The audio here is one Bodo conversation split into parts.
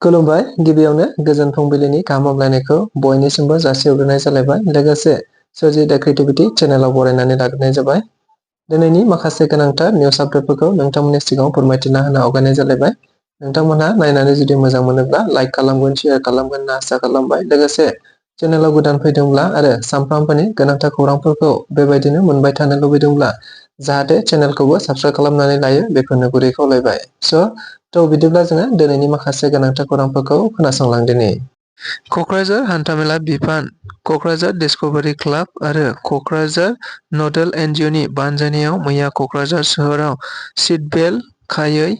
खुलुमबाय गिबियावनो गोजोन फुंबिलिनि गाहाम हामलायनायखौ बयनिसिमबो जासिहरग्रोनाय जालायबाय लोगोसे स्वरजि द क्रिएटिविटी चेनेलाव बरायनानै लाग्रोनाय जाबाय। दिनैनि माखासे गोनांथार निउस आपडेटफोरखौ नोंथांमोननि सिगाङाव फोरमायथिना होनो आवगायनाय जालायबाय। नोंथांमोनहा नायनानै जुदि मोजां मोनोब्ला लाइक खालामगोन शेयार खालामगोन होनना आसा खालामबाय। लोगोसे चेनेलाव गोदान फैदोंब्ला आरो सानफ्रामबोनि गोनांथार खौरांफोरखौ बेबायदिनो मोनबाय थानो लुबैदोंब्ला जाहाथे चेनेलखौबो साबस्क्राइब खालामनानै लायो बेखौनो गुरै खावलायबाय। थ' बिदिब्ला जोङो दिनैनि माखासे गोनांथार खौरांफोरखौ खोनासंलांदिनि। क'क्राझार हान्थामेला बिफान, क'क्राझार डिस्कभारि क्लाब आरो क'क्राझार नडेल एनजिअ'नि बानजायनायाव मैया क'क्राझार सोहोराव सिटबेल्ट खायै,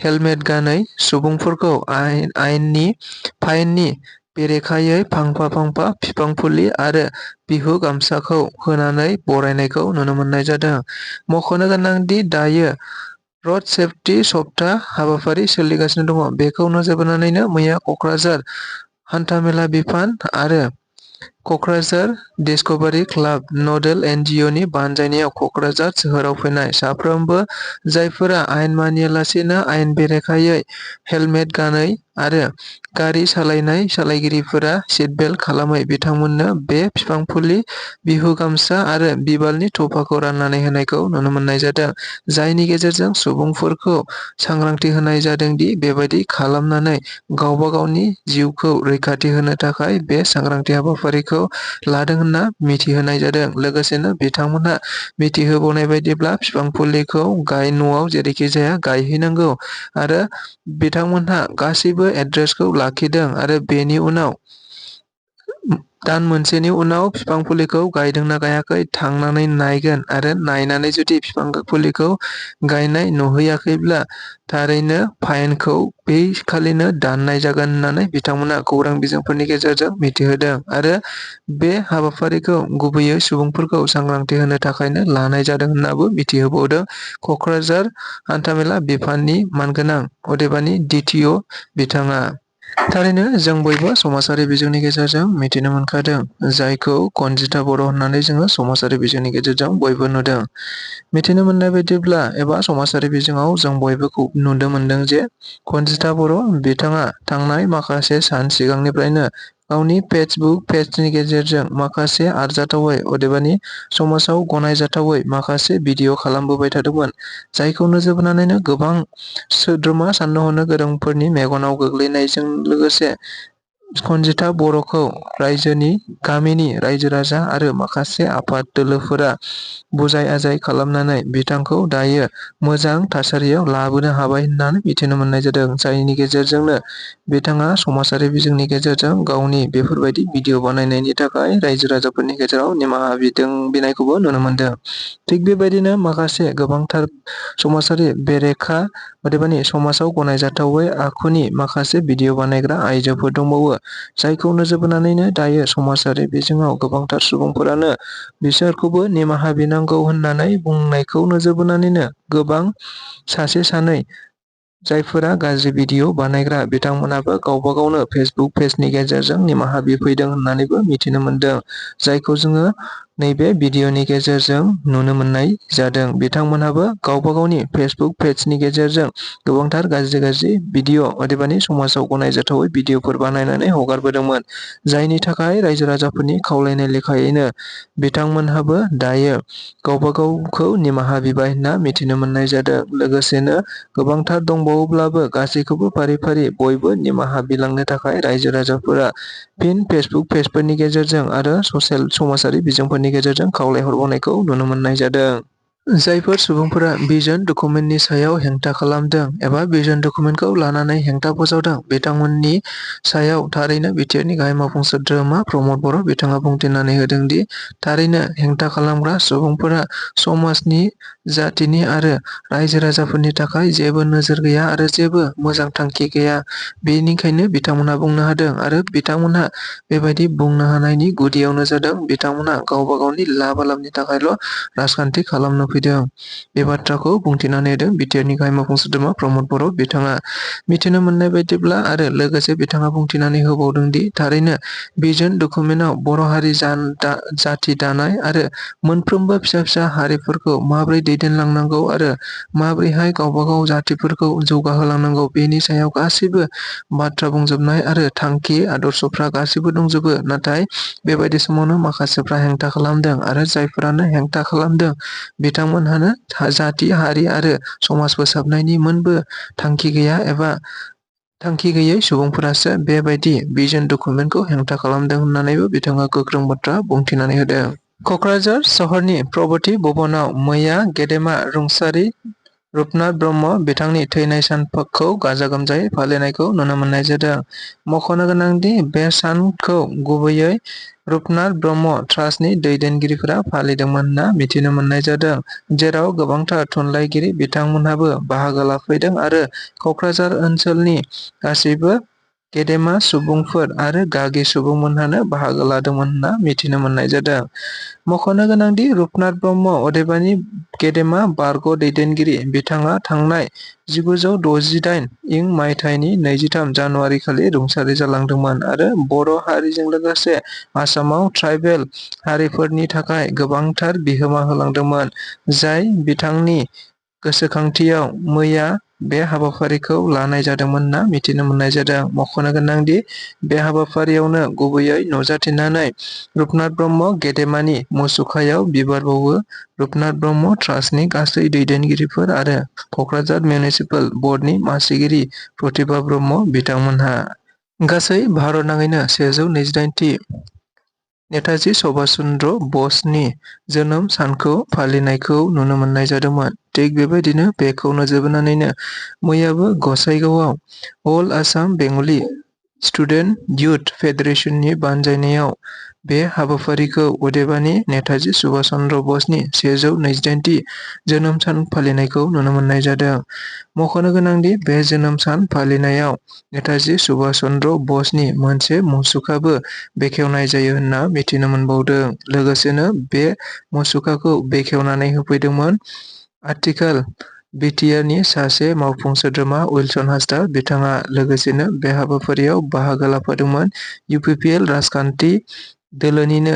हेलमेट गानै सुबुंफोरखौ आयेननि फाइननि बेरेखायै फांफा बिफां फुलि आरो बिहु गामसाखौ होनानै बरायनायखौ नुनो मोननाय जादों। मख'नो गोनांदि दायो रड सेफटि सप्ता हाबाफारि सोलिगासिनो दङ। बेखौ नोजोर बोनानैनो मैया क'क्राझार हान्थामेला बिफान आरो क'क्राझार डिस्कभारि क्लाब नडेल एनजिअ'नि बानजायनायाव क'क्राझार सोहोराव फैनाय साफ्रोमबो जायफोरा आयेन मानियालासेनो आयेन बेरेखायै हेलमेट गानै आरो गारि सालायनाय सालायगिरिफोरा सिटबेल्ट खालामै बिथांमोननो बे बिफां फुलि, बिहु गामसा आरो बिबारनि थफाखौ राननानै होनायखौ नुनो मोननाय जादों। जायनि गेजेरजों सुबुंफोरखौ सांग्रांथि होनाय जादों दि बेबायदि खालामनानै गावबा गावनि जिउखौ रैखाथि होनो थाखाय बे सांग्रांथि हाबाफारिखौ लादों होनना मिथिहोनाय जादों। लोगोसेनो बिथांमोनहा मिथिहोबावनाय बायदिब्ला बिफां फुलिखौ न'आव जेरैखि जाया गायहैनांगौ आरो बिथांमोनहा गासैबो एड्रेसखौ लाखिदों आरो बेनि उनाव दान मोनसेनि उनाव बिफां फुलिखौ गायदोंना गायाखै थांनानै नायगोन आरो नायनानै जुदि बिफां फुलिखौ गायनाय नुहैयाखैब्ला थारैनो फाइनखौ बै खालिनो दाननाय जागोन होननानै बिथांमोना खौरां बिजोंफोरनि गेजेरजों मिथिहोदों आरो बे हाबाफारिखौ गुबैयै सुबुंफोरखौ सांग्रांथि होनो थाखायनो लानाय जादों होननाबो मिथिहोबावदों क'क्राझार हान्थामेला बिफाननि मानगोनां अदेबानि DTO बिथाङा। थारैनो जों बयबो समाजारि बिजोंनि गेजेरजों मिथिनो मोनखादों जायखौ कनजिता बर' होननानै जोङो समाजारि बिजोंनि गेजेरजों बयबो नुदों। मिथिनो मोननाय बायदिब्ला एबा समाजारि बिजोङाव जों बयबो नुनो मोनदों जे कनजिता बर' बिथाङा थांनाय माखासे सान सिगांनिफ्रायनो गावनि फेसबुक पेजनि गेजेरजों माखासे आरजाथावै अदेबानि समाजाव गनायजाथावै माखासे भिडिअ खालामबोबाय थादोंमोन। जायखौ नोजोर बोनानैनो गोबां सोद्रोमा साननो हनो गोरोंफोरनि मेगनाव गोग्लैनायजों लोगोसे कनजिता बर'खौ रायजोनि गामिनि रायजो राजा आरो माखासे आफाद दोलोफोरा बुजाय आजाय खालामनानै बिथांखौ दायो मोजां थासारियाव लाबोनो हाबाय होननानै मिथिनो मोननाय जादों। जायनि गेजेरजोंनो बिथाङा समाजारि बिजोंनि गेजेरजों गावनि बेफोरबायदि भिडिअ बानायनायनि थाखाय रायजो राजाफोरनि गेजेराव निमाहा बिनायखौबो नुनो मोनदों। थिग बेबायदिनो माखासे गोबांथार समाजारि बेरेखा अदेबानि समाजाव गनायजाथावै आखुनि माखासे भिडिअ बानायग्रा आइजोफोर दंबावो। जायखौ नोजोर बोनानैनो दायो समाजारि बिजोङाव गोबांथार सुबुंफोरानो बिसोरखौबो निमाहा बिनांगौ होननानै बुंनायखौ नोजोर बोनानैनो गोबां सासे सानै जायफोरा गाज्रि भिडिअ बानायग्रा बिथांमोनाबो गावबा गावनो फेसबुक पेजनि गेजेरजों निमाहा बिफैदों होननानैबो मिथिनो मोनदों। जायखौ जोङो नैबे भिडिअनि गेजेरजों नुनो मोननाय जादों। बिथांमोनहाबो गावबा गावनि फेसबुक पेजनि गेजेरजों गोबांथार गाज्रि भिडिअ अदेबानि समाजाव गनायजाथावै भिडिअफोर बानायनानै हगारबोदोंमोन। जायनि थाखाय रायजो राजाफोरनि खावलायनाय लेखायैनो बिथांमोनहाबो दायो गावबा गावखौ निमाहा बिबाय होनना मिथिनो मोननाय जादों। लोगोसेनो गोबांथार दंबावोब्लाबो गासैखौबो फारि फारि बयबो निमाहा बिलांनो थाखाय रायजो राजाफोरा फिन फेसबुक पेजफोरनि गेजेरजों आरो समाजारि बिजोंफोरनि गेजेरजों खावलायहरबावनायखौ नुनो मोननाय जादों। जायफोर सुबुंफोरा भिजन डकुमेन्टनि सायाव हेंथा खालामदों एबा भिजन डकुमेन्टखौ लानानै हेंथा फोसावदों बिथांमोननि सायाव थारैनो बिटिआरनि गाहाय मावफुं सोद्रोमा प्रमद बर' बिथाङा बुंथिनानै होदों दि थारैनो हेंथा खालामग्रा सुबुंफोरा समाजनि जाथिनि आरो रायजो राजाफोरनि थाखाय जेबो नोजोर गैया आरो जेबो मोजां थांखि गैया। बेनिखायनो बिथांमोनहा बुंनो हादों आरो बिथांमोनहा बेबायदि बुंनो हानायनि गुदियावनो जादों बिथांमोनहा गावबा गावनि लाब लाबनि थाखायल' राजखान्थि खालामनो होफैदों। बे बाथ्राखौ बुंथिनानै होदों बिटिआरनि गाहाय मावफुं सोद्रोमा प्रमद बर'। बिथाङा मिथिनो मोननाय बायदिब्ला आरो लोगोसे बिथाङा बुंथिनानै होबावदों दि थारैनो भिजन डकुमेन्टआव बर' हारि जाथि दानाय आरो मोनफ्रोमबो फिसा फिसा हारिफोरखौ माबोरै दैदेनलांनांगौ आरो माबोरैहाय गावबागाव जातिफोरखौ जौगाहोलांनांगौ बेनि सायाव गासैबो बाथ्रा बुंजोबनाय आरो थांखि आदर्शफ्रा गासैबो दंजोबो। नाथाय बेबायदि समावनो माखासेफ्रा हेंथा खालामदों आरो जायफोरानो हेंथा खालामदों बिथांमोनहानो जाति हारि आरो समाज फोसाबनायनि मोनबो थांखि गैया एबा थांखि गैयै सुबुंफोरासो बेबायदि भिजन डकुमेन्टखौ हेंथा खालामदों होननानैबो बिथाङा गोख्रों बाथ्रा बुंथिनानै होदों। क'क्राझार सहरनि प्रगति भवनाव मैया गेदेमा रुंसारि रुपनाथ ब्रह्म बिथांनि थैनाय सानखौ गाजा गोमजायै फालिनायखौ नुनो मोननाय जादों। मख'नो गोनांदि बे सानखौ गुबैयै रुपनाथ ब्रह्म ट्रास्टनि दैदेनगिरिफोरा फालिदोंमोन होनना मिथिनो मोननाय जादों, जेराव गोबांथार थुनलाइगिरि बिथांमोनहाबो बाहागो लाफैदों आरो क'क्राझार ओनसोलनि गासैबो गेदेमा सुबुंफोर आरो गागि सुबुंमोनहानो बाहागो लादोंमोन होनना मिथिनो मोननाय जादों। मख'नो गोनांदि रुपनाथ ब्रह्म अदेबानि गेदेमा बारग' दैदेनगिरि बिथाङा थांनाय 1968 इं मायथाइनि 23 जानुवारि खालि रुंसारि जालांदोंमोन आरो बर' हारिजों लोगोसे आसामाव ट्राइबेल हारिफोरनि थाखाय गोबांथार बिहोमा होलांदोंमोन, जाय बिथांनि गोसोखांथियाव मैया बे हाबाफारिखौ लानाय जादोंमोन होनना मिथिनो मोननाय जादों। मख'नो गोनांदि बे हाबाफारियावनो गुबैयै नुजाथिनानै रुपनाथ ब्रह्म गेदेमानि मुसुखायाव बिबार बावो रुपनाथ ब्रह्म ट्रास्टनि गासै दैदेनगिरिफोर आरो क'क्राझार मिउनिसिपेल बर्डनि मासिगिरि प्रतिभा ब्रह्म बिथांमोनहा। गासै भारतनाङैनो 128थि नेताजी सुभाष चन्द्र बसनि जोनोम सानखौ फालिनायखौ नुनो मोननाय जादोंमोन। थिग बेबायदिनो बेखौ नोजोर बोनानैनो मैयाबो गसाइगावआव अल आसाम बेंगलि स्टुडेन्ट इयुथ फेडारेशननि बानजायनायाव बे हाबाफारिखौ अदेबानि नेताजी सुभाष चन्द्र बसनि 128थि जोनोम सान फालिनायखौ नुनो मोननाय जादों। मख'नो गोनांदि बे जोनोम सान फालिनायाव नेताजी सुभाष चन्द्र बसनि मोनसे मुसुखाबो बेखेवनाय जायो होनना मिथिनो मोनबावदों। लोगोसेनो बे मुसुखाखौ बेखेवनानै होफैदोंमोन आथिखाल बिटिआरनि सासे मावफुं सोद्रोमा उइलसन हासदा बिथाङा। लोगोसेनो बे हाबाफारियाव बाहागो लाफादोंमोन इउपिपिएल राजखान्थि दोलोनिनो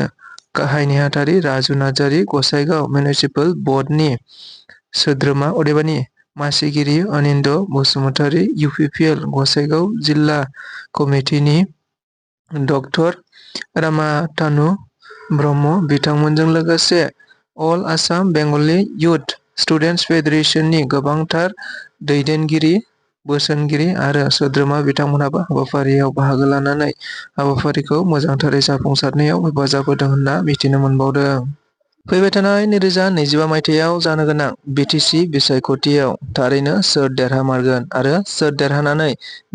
गाहाय नेहाथारि राजु नार्जारि, गसाइगाव मिउनिसिपेल बर्डनि सोद्रोमा अदेबानि मासिगिरि अनिन्द बसुमतारी, इउपिपिएल गसाइगाव जिल्ला कमिटिनि डक्टर रामातानु ब्रह्म बिथांमोनजों लोगोसे अल आसाम बेंगलि इयुथ स्टुडेन्टस फेडारेशननि गोबांथार दैदेनगिरि, बोसोनगिरि आरो सोद्रोमा बिथांमोनहाबो हाबाफारियाव बाहागो लानानै हाबाफारिखौ मोजांथारै जाफुंसारनायाव हेफाजाब होदों होनना मिथिनो मोनबावदों। फैबाय थानाय 2025 मायथाइयाव जानो गोनां BTC बिसायख'थियाव थारैनो सोर देरहामारगोन आरो सोर देरहानानै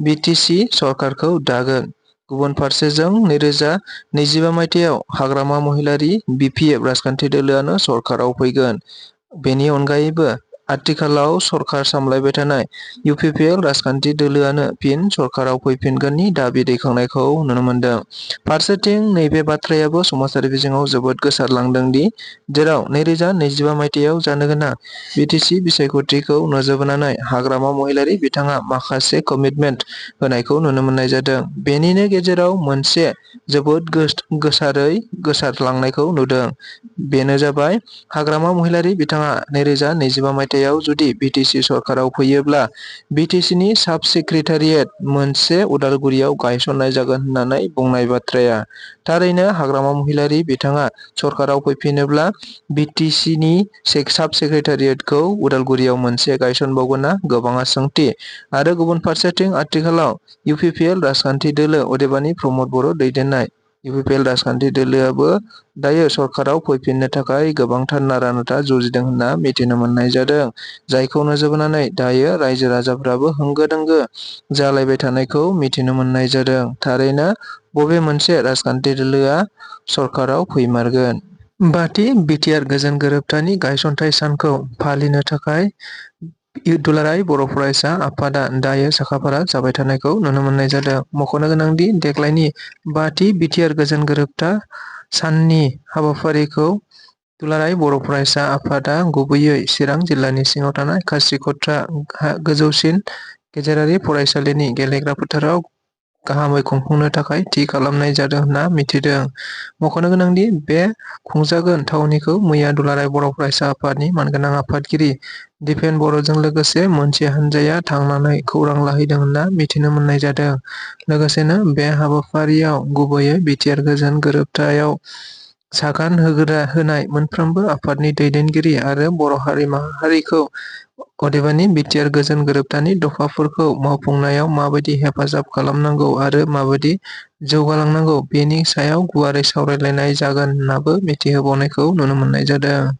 BTC सरकारखौ दागोन? गुबुन फारसेजों 2025 मायथाइयाव हाग्रामा महिलारि BPF राजखान्थि दोलोआनो सरकाराव फैगोन। बेनि अनगायैबो आथिखालाव सरकार सामलायबाय थानाय इउपिपिएल राजखान्थि दोलोआनो फिन सरकाराव फैफिनगोननि दाबि दैखांनायखौ नुनो मोनदों। फारसेथिं नैबे बाथ्रायाबो समाजारि बिजोङाव जोबोद गोसारलांदों दि जेराव 2025 मायथाइयाव जानो गोनां BTC बिसायख'थिखौ नोजोर बोनानै हाग्रामा महिलारि बिथाङा माखासे कमिटमेन्ट होनायखौ नुनो मोननाय जादों। बेनिनो गेजेराव मोनसे जोबोद गोसारै गोसारलांनायखौ नुदों। बेनो जाबाय हाग्रामा महिलारि बिथाङा 2025 मायथाइयाव जुदि BTC सरकाराव फैयोब्ला BTCनि साब सेक्रेटारियेट मोनसे उदालगुरियाव गायसननाय जागोन होननानै बुंनाय बाथ्राया। थारैनो हाग्रामा महिलारि बिथाङा सरकाराव फैफिनोब्ला BTCनि साब सेक्रेटारियेटखौ उदालगुरियाव मोनसे गायसनबावगोना गोबाङा सोंथि। आरो गुबुन फारसेथिं आथिखालाव इउपिपिएल राजखान्थि दोलो अदेबानि प्रमद बर' दैदेननाय इउपिपिएल राजखान्थि दोलोआबो दायो सरकाराव फैफिननो थाखाय गोबांथार नारा नाथा जुजिदों होनना मिथिनो मोननाय जादों। जायखौ नोजोर बोनानै दायो रायजो राजाफ्राबो होंगो दोंगो जालायबाय थानायखौ मिथिनो मोननाय जादों। थारैनो बबे मोनसे राजखान्थि दोलोआ सरकाराव फैमारगोन? बाथि बिटिआर गोजोन गोरोबथानि गायसनथाइ सानखौ फालिनो थाखाय दुलाराय बर' फरायसा आफादा दायो साखाफारा जाबाय थानायखौ नुनो मोननाय जादों। मख'नो गोनांदि देग्लायनि बाथि बिटिआर गोजोन गोरोबथा साननि हाबाफारिखौ दुलाराय बर' फरायसा आफादा गुबैयै चिरां जिल्लानि सिङाव थानाय खासिकत्रा गोजौसिन गेजेरारि फरायसालिनि गेलेग्रा फोथाराव गाहामै खुंफुंनो थाखाय थि खालामनाय जादों होनना मिथिदों। मख'नो गोनांदि बे खुंजागोन थावनिखौ मैया दुलाराय बर' फरायसा आफादनि मानगोनां आफादगिरि दिपेन बर'जों लोगोसे मोनसे हानजाया थांनानै खौरां लाहैदों होनना मिथिनो मोननाय जादों। लोगोसेनो बे हाबाफारियाव गुबैयै बिटिआर गोजोन गोरोबथायाव सागान होनाय मोनफ्रोमबो आफादनि दैदेनगिरि आरो बर' हारि माहारिखौ अदेबानि बिटिआर गोजोन गोरोबथानि दफाफोरखौ मावफुंनायाव माबायदि हेफाजाब खालामनांगौ आरो माबायदि जौगालांनांगौ बेनि सायाव गुवारै सावरायलायनाय जागोन होननाबो मिथिहोबावनायखौ नुनो मोननाय जादों।